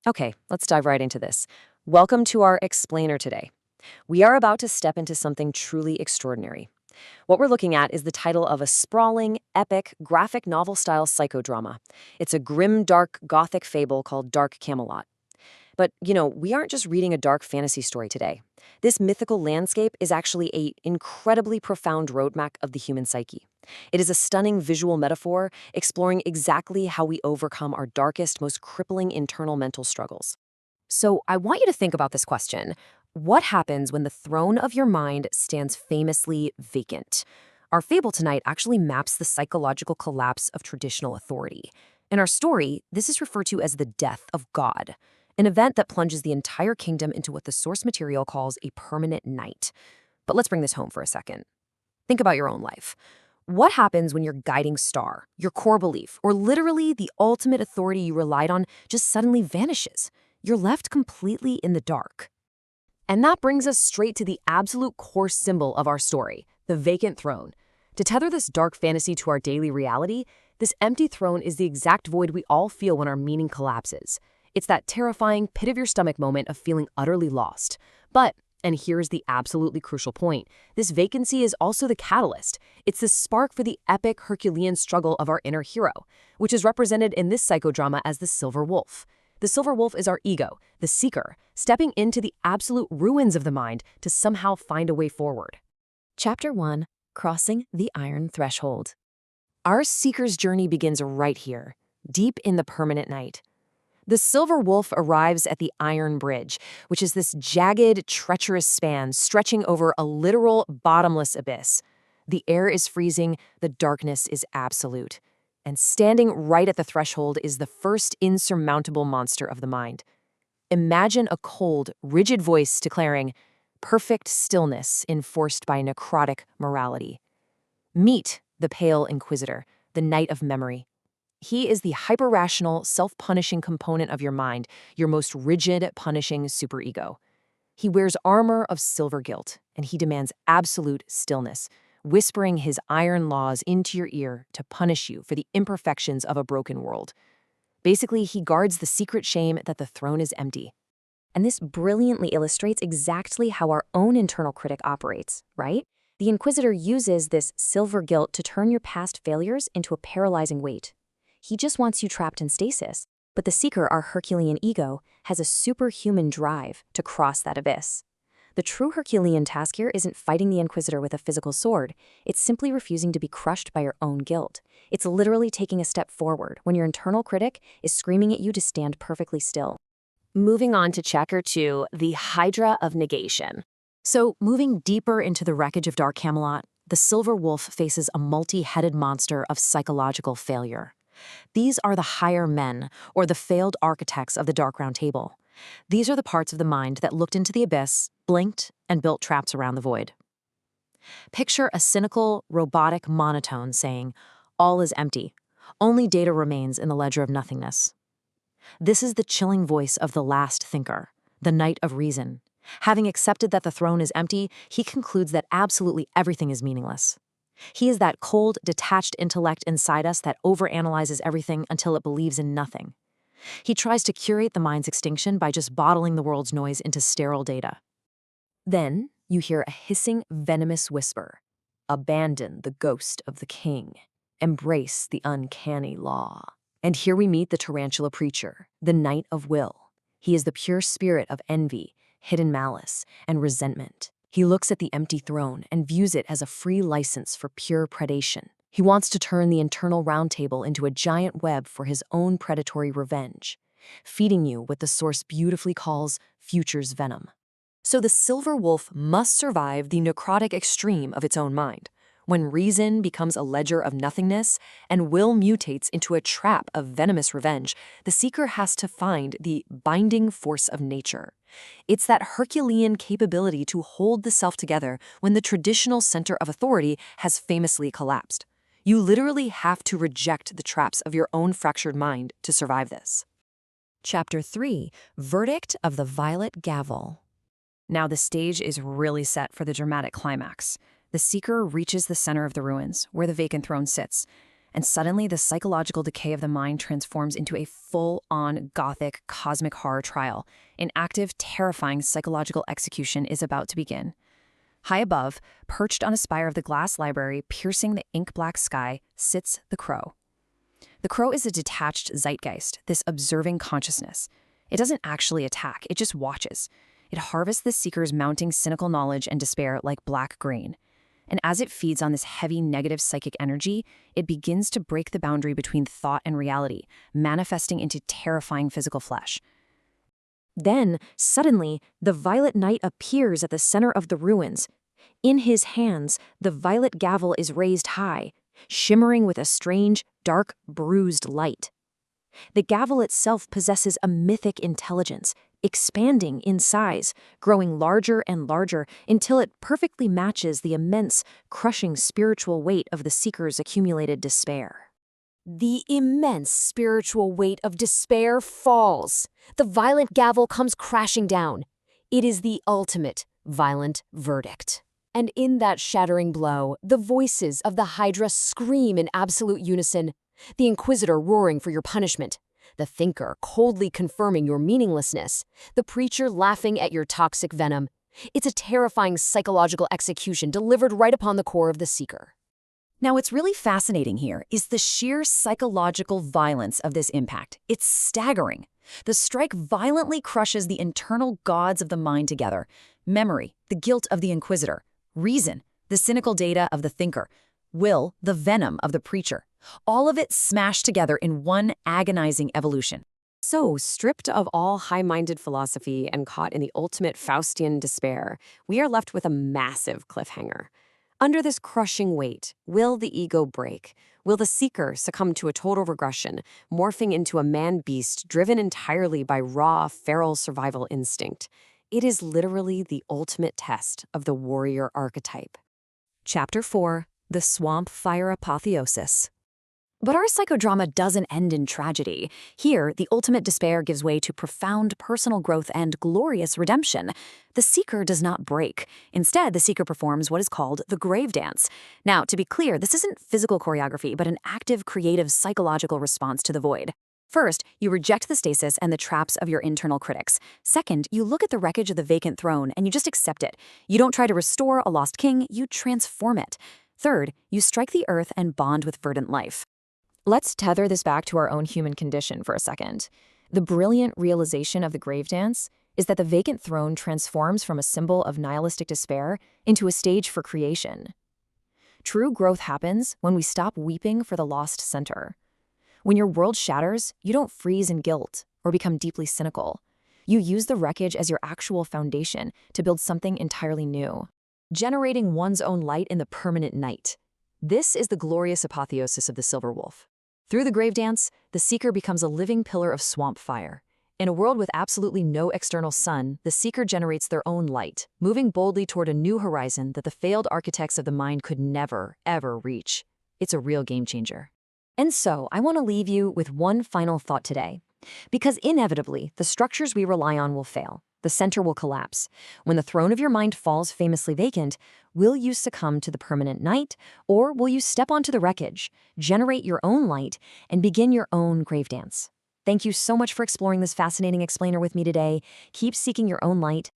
Okay, let's dive right into this. Welcome to our explainer today. We are about to step into something truly extraordinary. What we're looking at is the title of a sprawling, epic, graphic novel-style psychodrama. It's a grim, dark, gothic fable called Dark Camelot. But, we aren't just reading a dark fantasy story today. This mythical landscape is actually an incredibly profound roadmap of the human psyche. It is a stunning visual metaphor exploring exactly how we overcome our darkest, most crippling internal mental struggles. So I want you to think about this question. What happens when the throne of your mind stands famously vacant? Our fable tonight actually maps the psychological collapse of traditional authority. In our story, this is referred to as the death of God, an event that plunges the entire kingdom into what the source material calls a permanent night. But let's bring this home for a second. Think about your own life. What happens when your guiding star, your core belief, or literally the ultimate authority you relied on just suddenly vanishes? You're left completely in the dark. And that brings us straight to the absolute core symbol of our story, the vacant throne. To tether this dark fantasy to our daily reality, this empty throne is the exact void we all feel when our meaning collapses. It's that terrifying, pit-of-your-stomach moment of feeling utterly lost. But, and here's the absolutely crucial point, this vacancy is also the catalyst. It's the spark for the epic Herculean struggle of our inner hero, which is represented in this psychodrama as the Silver Wolf. The Silver Wolf is our ego, the seeker, stepping into the absolute ruins of the mind to somehow find a way forward. Chapter 1. Crossing the Iron Threshold. Our seeker's journey begins right here, deep in the permanent night. The Silver Wolf arrives at the Iron Bridge, which is this jagged, treacherous span stretching over a literal bottomless abyss. The air is freezing, the darkness is absolute. And standing right at the threshold is the first insurmountable monster of the mind. Imagine a cold, rigid voice declaring, "Perfect stillness enforced by necrotic morality." Meet the Pale Inquisitor, the Knight of Memory. He is the hyper-rational, self-punishing component of your mind, your most rigid, punishing superego. He wears armor of silver guilt, and he demands absolute stillness, whispering his iron laws into your ear to punish you for the imperfections of a broken world. Basically, he guards the secret shame that the throne is empty. And this brilliantly illustrates exactly how our own internal critic operates, right? The Inquisitor uses this silver guilt to turn your past failures into a paralyzing weight. He just wants you trapped in stasis, but the Seeker, our Herculean ego, has a superhuman drive to cross that abyss. The true Herculean task here isn't fighting the Inquisitor with a physical sword. It's simply refusing to be crushed by your own guilt. It's literally taking a step forward when your internal critic is screaming at you to stand perfectly still. Moving on to Chapter 2, the Hydra of Negation. So, moving deeper into the wreckage of Dark Camelot, the Silver Wolf faces a multi-headed monster of psychological failure. These are the higher men, or the failed architects of the Dark Round Table. These are the parts of the mind that looked into the abyss, blinked, and built traps around the void. Picture a cynical, robotic monotone saying, "All is empty. Only data remains in the ledger of nothingness." This is the chilling voice of the last thinker, the Knight of Reason. Having accepted that the throne is empty, he concludes that absolutely everything is meaningless. He is that cold, detached intellect inside us that overanalyzes everything until it believes in nothing. He tries to curate the mind's extinction by just bottling the world's noise into sterile data. Then you hear a hissing, venomous whisper. Abandon the ghost of the king. Embrace the uncanny law. And here we meet the tarantula preacher, the Knight of Will. He is the pure spirit of envy, hidden malice, and resentment. He looks at the empty throne and views it as a free license for pure predation. He wants to turn the internal round table into a giant web for his own predatory revenge, feeding you what the source beautifully calls future's venom. So the Silver Wolf must survive the necrotic extreme of its own mind. When reason becomes a ledger of nothingness and will mutates into a trap of venomous revenge, the seeker has to find the binding force of nature. It's that Herculean capability to hold the self together when the traditional center of authority has famously collapsed. You literally have to reject the traps of your own fractured mind to survive this. Chapter 3, Verdict of the Violet Gavel. Now the stage is really set for the dramatic climax. The seeker reaches the center of the ruins, where the vacant throne sits, and suddenly the psychological decay of the mind transforms into a full-on gothic cosmic horror trial. An active, terrifying psychological execution is about to begin. High above, perched on a spire of the glass library, piercing the ink-black sky, sits the crow. The crow is a detached zeitgeist, this observing consciousness. It doesn't actually attack, it just watches. It harvests the seeker's mounting cynical knowledge and despair like black grain. And as it feeds on this heavy negative psychic energy, it begins to break the boundary between thought and reality, manifesting into terrifying physical flesh. Then, suddenly, the violet knight appears at the center of the ruins. In his hands, the violet gavel is raised high, shimmering with a strange, dark, bruised light. The gavel itself possesses a mythic intelligence, expanding in size, growing larger and larger until it perfectly matches the immense, crushing spiritual weight of the seeker's accumulated despair. The immense spiritual weight of despair falls. The violent gavel comes crashing down. It is the ultimate violent verdict. And in that shattering blow, the voices of the Hydra scream in absolute unison, the Inquisitor roaring for your punishment, the Thinker coldly confirming your meaninglessness, the Preacher laughing at your toxic venom. It's a terrifying psychological execution delivered right upon the core of the Seeker. Now, what's really fascinating here is the sheer psychological violence of this impact. It's staggering. The strike violently crushes the internal gods of the mind together: memory, the guilt of the Inquisitor; reason, the cynical data of the Thinker; will, the venom of the Preacher. All of it smashed together in one agonizing evolution. So, stripped of all high-minded philosophy and caught in the ultimate Faustian despair, we are left with a massive cliffhanger. Under this crushing weight, will the ego break? Will the seeker succumb to a total regression, morphing into a man-beast driven entirely by raw, feral survival instinct? It is literally the ultimate test of the warrior archetype. Chapter 4: The Swamp Fire Apotheosis. But our psychodrama doesn't end in tragedy. Here, the ultimate despair gives way to profound personal growth and glorious redemption. The seeker does not break. Instead, the seeker performs what is called the grave dance. Now, to be clear, this isn't physical choreography, but an active, creative, psychological response to the void. First, you reject the stasis and the traps of your internal critics. Second, you look at the wreckage of the vacant throne and you just accept it. You don't try to restore a lost king, you transform it. Third, you strike the earth and bond with verdant life. Let's tether this back to our own human condition for a second. The brilliant realization of the grave dance is that the vacant throne transforms from a symbol of nihilistic despair into a stage for creation. True growth happens when we stop weeping for the lost center. When your world shatters, you don't freeze in guilt or become deeply cynical. You use the wreckage as your actual foundation to build something entirely new, generating one's own light in the permanent night. This is the glorious apotheosis of the Silver Wolf. Through the grave dance, the seeker becomes a living pillar of swamp fire. In a world with absolutely no external sun, the seeker generates their own light, moving boldly toward a new horizon that the failed architects of the mind could never, ever reach. It's a real game changer. And so, I want to leave you with one final thought today. Because inevitably, the structures we rely on will fail. The center will collapse. When the throne of your mind falls famously vacant, will you succumb to the permanent night, or will you step onto the wreckage, generate your own light, and begin your own grave dance? Thank you so much for exploring this fascinating explainer with me today. Keep seeking your own light,